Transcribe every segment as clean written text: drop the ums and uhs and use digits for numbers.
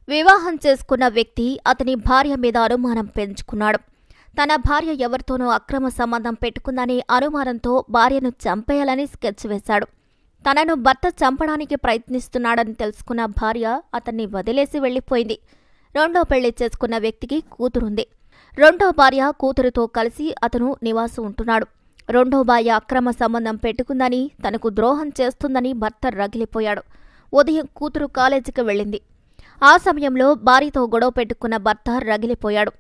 వివాహం చేసుకున్న వ్యక్తి అతని భార్య మీద అనుమానం పెంచుకున్నాడు. తన భార్య ఎవరితోనో అక్రమ సంబంధం పెట్టుకుందనే అనుమానంతో భార్యను చంపేయాలని స్కెచ్ వేశాడు. తనను భర్త చంపడానికి ప్రయత్నిస్తున్నాడని తెలుసుకున్న భార్య అతన్ని వదిలేసి వెళ్లిపోయింది. రెండో పెళ్లి చేసుకున్న వ్యక్తికి కూతురుంది. రెండో భార్య కూతురుతో కలిసి అతను నివాసం ఉంటున్నాడు. రెండో భార్య అక్రమ సంబంధం పెట్టుకుందని, తనకు ద్రోహం చేస్తుందని భర్త రగిలిపోయాడు. ఉదయం కూతురు కాలేజీకి వెళ్ళింది. ఆ సమయంలో భార్యతో గొడవ పెట్టుకున్న భర్త రగిలిపోయాడు.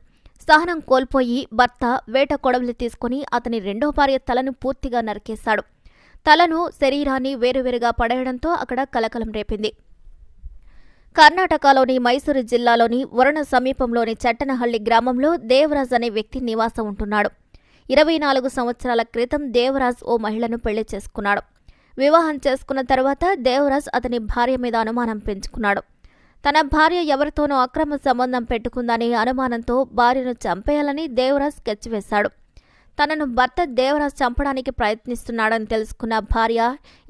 సహనం కోల్పోయి భర్త వేట కొడవలి తీసుకుని అతని రెండో భార్య తలను పూర్తిగా నరికేశాడు. తలను, శరీరాన్ని వేరువేరుగా పడేయడంతో అక్కడ కలకలం రేపింది. కర్ణాటకలోని మైసూరు జిల్లాలోని వరుణ సమీపంలోని చట్టనహళ్లి గ్రామంలో దేవరాజ్ అనే వ్యక్తి నివాసం ఉంటున్నాడు. 24 సంవత్సరాల క్రితం దేవరాజ్ ఓ మహిళను పెళ్లి చేసుకున్నాడు. వివాహం చేసుకున్న తర్వాత దేవరాజ్ అతని భార్య మీద అనుమానం పెంచుకున్నాడు. తన భార్య ఎవరితోనో అక్రమ సంబంధం పెట్టుకుందనే అనుమానంతో భార్యను చంపేయాలని దేవరాజ్ స్కెచ్ వేశాడు. తనను భర్త దేవరాజ్ చంపడానికి ప్రయత్నిస్తున్నాడని తెలుసుకున్న భార్య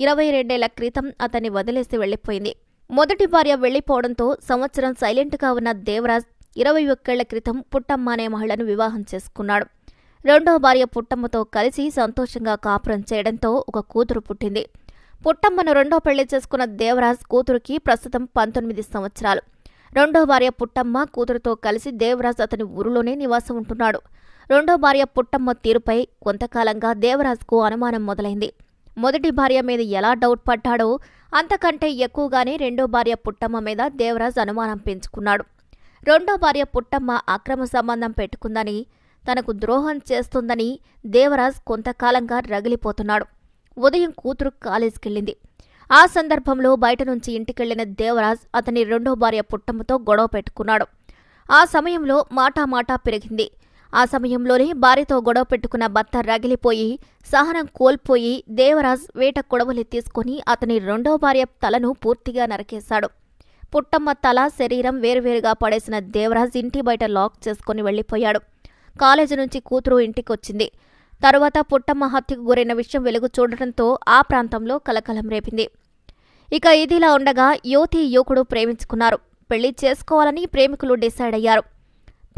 22 ఏళ్ల క్రితం అతన్ని వదిలేసి వెళ్లిపోయింది. మొదటి భార్య వెళ్లిపోవడంతో సంవత్సరం సైలెంట్గా ఉన్న దేవరాజ్ 21 ఏళ్ల క్రితం పుట్టమ్మ అనే మహిళను వివాహం చేసుకున్నాడు. రెండో భార్య పుట్టమ్మతో కలిసి సంతోషంగా కాపురం చేయడంతో ఒక కూతురు పుట్టింది. పుట్టమ్మను రెండో పెళ్లి చేసుకున్న దేవరాజ్ కూతురికి ప్రస్తుతం 19 సంవత్సరాలు. రెండో భార్య పుట్టమ్మ కూతురుతో కలిసి దేవరాజ్ అతని ఊరిలోనే నివాసం ఉంటున్నాడు. రెండో భార్య పుట్టమ్మ తీరుపై కొంతకాలంగా దేవరాజ్కు అనుమానం మొదలైంది. మొదటి భార్య మీద ఎలా డౌట్ పడ్డాడో అంతకంటే ఎక్కువగానే రెండో భార్య పుట్టమ్మ మీద దేవరాజ్ అనుమానం పెంచుకున్నాడు. రెండో భార్య పుట్టమ్మ అక్రమ సంబంధం పెట్టుకుందని, తనకు ద్రోహం చేస్తుందని దేవరాజ్ కొంతకాలంగా రగిలిపోతున్నాడు. ఉదయం కూతురు కాలేజీకెళ్లింది. ఆ సందర్భంలో బయట నుంచి ఇంటికెళ్లిన దేవరాజ్ అతని రెండో భార్య పుట్టమ్మతో గొడవ పెట్టుకున్నాడు. ఆ సమయంలో మాటా పెరిగింది. ఆ సమయంలోనే భార్యతో గొడవ పెట్టుకున్న భర్త రగిలిపోయి, సహనం కోల్పోయి దేవరాజ్ వేట కొడవలి తీసుకుని అతని రెండో భార్య తలను పూర్తిగా నరికేశాడు. పుట్టమ్మ తల, శరీరం వేరువేరుగా పడేసిన దేవరాజ్ ఇంటి బయట లాక్ చేసుకుని వెళ్లిపోయాడు. కాలేజీ నుంచి కూతురు ఇంటికొచ్చింది. తరువాత పుట్టమ్మ హత్యకు గురైన విషయం వెలుగు చూడటంతో ఆ ప్రాంతంలో కలకలం రేపింది. ఇక ఇదిలా ఉండగా యువకుడు ప్రేమించుకున్నారు. పెళ్లి చేసుకోవాలని ప్రేమికులు డిసైడ్ అయ్యారు.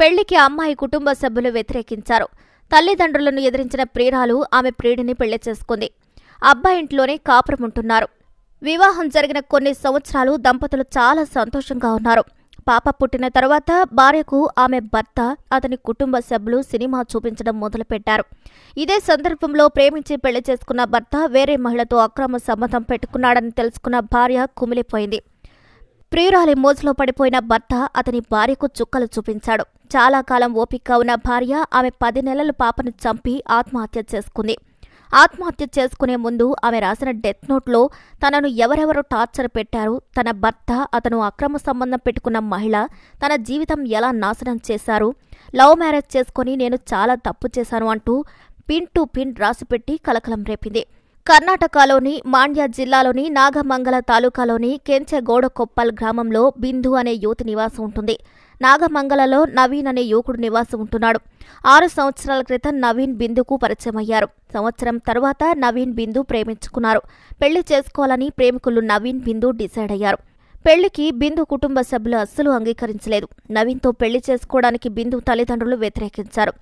పెళ్లికి అమ్మాయి కుటుంబ సభ్యులు వ్యతిరేకించారు. తల్లిదండ్రులను ఎదిరించిన ప్రియురాలు ఆమె ప్రియుడిని పెళ్లి చేసుకుంది. అబ్బాయి ఇంట్లోనే కాపురం ఉంటున్నారు. వివాహం జరిగిన కొన్ని సంవత్సరాలు దంపతులు చాలా సంతోషంగా ఉన్నారు. పాప పుట్టిన తర్వాత భార్యకు ఆమె భర్త, అతని కుటుంబ సభ్యులు సినిమా చూపించడం మొదలుపెట్టారు. ఇదే సందర్భంలో ప్రేమించి పెళ్లి చేసుకున్న భర్త వేరే మహిళతో అక్రమ సంబంధం పెట్టుకున్నాడని తెలుసుకున్న భార్య కుమిలిపోయింది. ప్రియురాలి మోజులో పడిపోయిన భర్త అతని భార్యకు చుక్కలు చూపించాడు. చాలా కాలం ఓపికగా ఉన్న భార్య ఆమె 10 నెలల పాపను చంపి ఆత్మహత్య చేసుకుంది. ఆత్మహత్య చేసుకునే ముందు ఆమె రాసిన డెత్ నోట్లో తనను ఎవరెవరో టార్చర్ పెట్టారు, తన భర్త, అతను అక్రమ సంబంధం పెట్టుకున్న మహిళ తన జీవితం ఎలా నాశనం చేశారు, లవ్ మ్యారేజ్ చేసుకుని నేను చాలా తప్పు చేశాను అంటూ పిన్ టు పిన్ రాసిపెట్టి కలకలం రేపింది. కర్ణాటకలోని మాండ్య జిల్లాలోని నాగమంగల తాలూకాలోని కెంచెగౌడకొప్పల్ గ్రామంలో బిందు అనే యువతి నివాసం ఉంటుంది. నాగమంగలలో నవీన్ అనే యువకుడు నివాసం ఉంటున్నాడు. 6 సంవత్సరాల క్రితం నవీన్ బిందుకు పరిచయమయ్యారు. సంవత్సరం తర్వాత నవీన్ బిందు ప్రేమించుకున్నారు. పెళ్లి చేసుకోవాలని ప్రేమికులు నవీన్ బిందు డిసైడ్ అయ్యారు. పెళ్లికి బిందు కుటుంబ సభ్యులు అస్సలు అంగీకరించలేదు. నవీన్తో పెళ్లి చేసుకోవడానికి బిందు తల్లిదండ్రులు వ్యతిరేకించారు.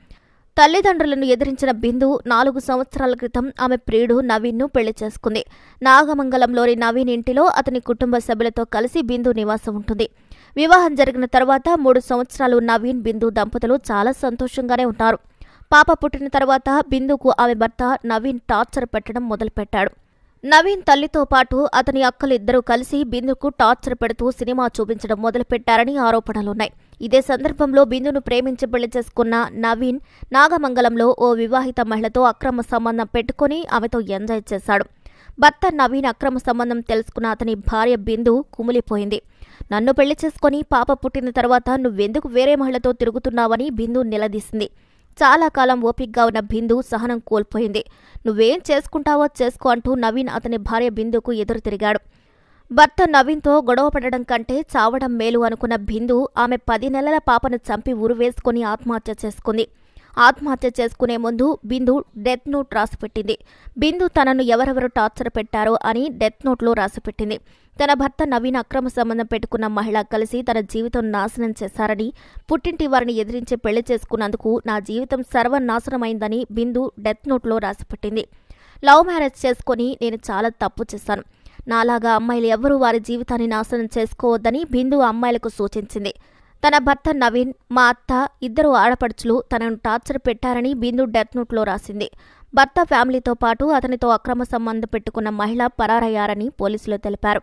తల్లిదండ్రులను ఎదిరించిన బిందు 4 సంవత్సరాల క్రితం ఆమె ప్రియుడు నవీన్ను పెళ్లి చేసుకుంది. నాగమంగలంలోని నవీన్ ఇంటిలో అతని కుటుంబ సభ్యులతో కలిసి బిందు నివాసం ఉంటుంది. వివాహం జరిగిన తర్వాత 3 సంవత్సరాలు నవీన్, బిందు దంపతులు చాలా సంతోషంగానే ఉన్నారు. పాప పుట్టిన తర్వాత బిందుకు ఆమె భర్త నవీన్ టార్చర్ పెట్టడం మొదలుపెట్టాడు. నవీన్ తల్లితో పాటు అతని అక్కలు ఇద్దరూ కలిసి బిందుకు టార్చర్ పెడుతూ సినిమా చూపించడం మొదలుపెట్టారని ఆరోపణలున్నాయి. ఇదే సందర్భంలో బిందును ప్రేమించి పెళ్లి చేసుకున్న నవీన్ నాగమంగలంలో ఓ వివాహిత మహిళతో అక్రమ సంబంధం పెట్టుకుని ఆమెతో ఎంజాయ్ చేశాడు. భర్త నవీన్ అక్రమ సంబంధం తెలుసుకున్న అతని భార్య బిందు కుమిలిపోయింది. నన్ను పెళ్లి చేసుకుని పాప పుట్టిన తర్వాత నువ్వెందుకు వేరే మహిళతో తిరుగుతున్నావని బిందు నిలదీసింది. చాలా కాలం ఓపికగా ఉన్న బిందు సహనం కోల్పోయింది. నువ్వేం చేసుకుంటావో చేసుకో అంటూ నవీన్ అతని భార్య బిందుకు ఎదురు తిరిగాడు. భర్త నవీన్తో గొడవ పడడం కంటే చావడం మేలు అనుకున్న బిందు ఆమె 10 నెలల పాపను చంపి ఉరివేసుకుని ఆత్మహత్య చేసుకుంది. ఆత్మహత్య చేసుకునే ముందు బిందు డెత్ నోట్ రాసిపెట్టింది. బిందు తనను ఎవరెవరు టార్చర్ పెట్టారో అని డెత్ నోట్లో రాసిపెట్టింది. తన భర్త నవీన్ అక్రమ సంబంధం పెట్టుకున్న మహిళ కలిసి తన జీవితం నాశనం చేశారని, పుట్టింటి వారిని ఎదిరించి పెళ్లి చేసుకున్నందుకు నా జీవితం సర్వనాశనమైందని బిందు డెత్ నోట్లో రాసిపెట్టింది. లవ్ మ్యారేజ్ చేసుకుని నేను చాలా తప్పు చేశాను. నాలాగా అమ్మాయిలు ఎవ్వరూ వారి జీవితాన్ని నాశనం చేసుకోవద్దని బిందు అమ్మాయిలకు సూచించింది. తన భర్త నవీన్, మా అత్త, ఇద్దరు ఆడపడుచులు తనను టార్చర్ పెట్టారని బిందు డెత్ నోట్లో రాసింది. భర్త ఫ్యామిలీతో పాటు అతనితో అక్రమ సంబంధం పెట్టుకున్న మహిళ పరారయ్యారని పోలీసులు తెలిపారు.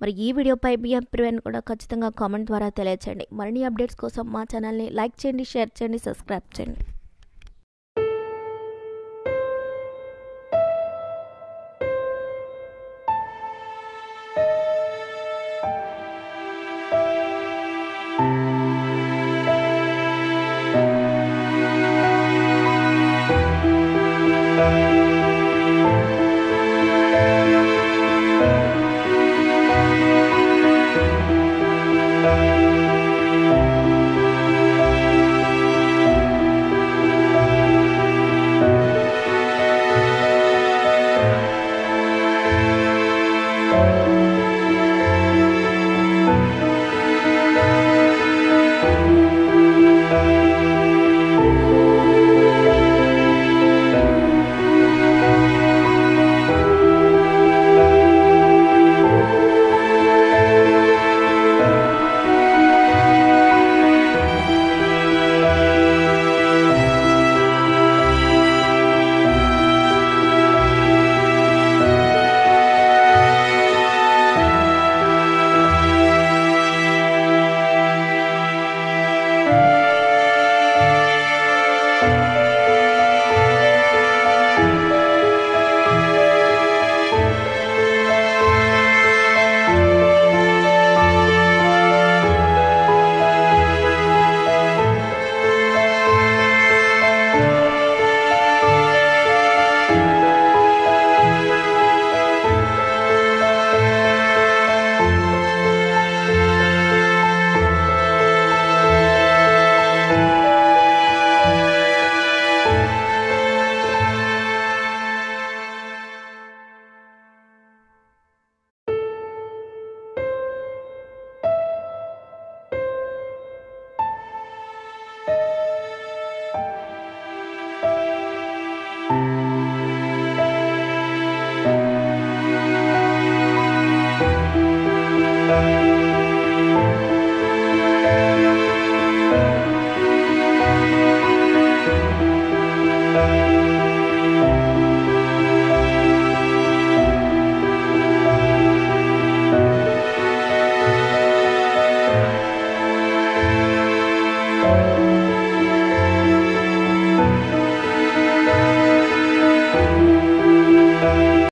మరి ఈ వీడియోపై మీ అభిప్రాయాన్ని కూడా ఖచ్చితంగా కామెంట్ ద్వారా తెలియజేయండి. మరిన్ని అప్డేట్స్ కోసం మా ఛానల్ని లైక్ చేయండి, షేర్ చేయండి, సబ్స్క్రైబ్ చేయండి.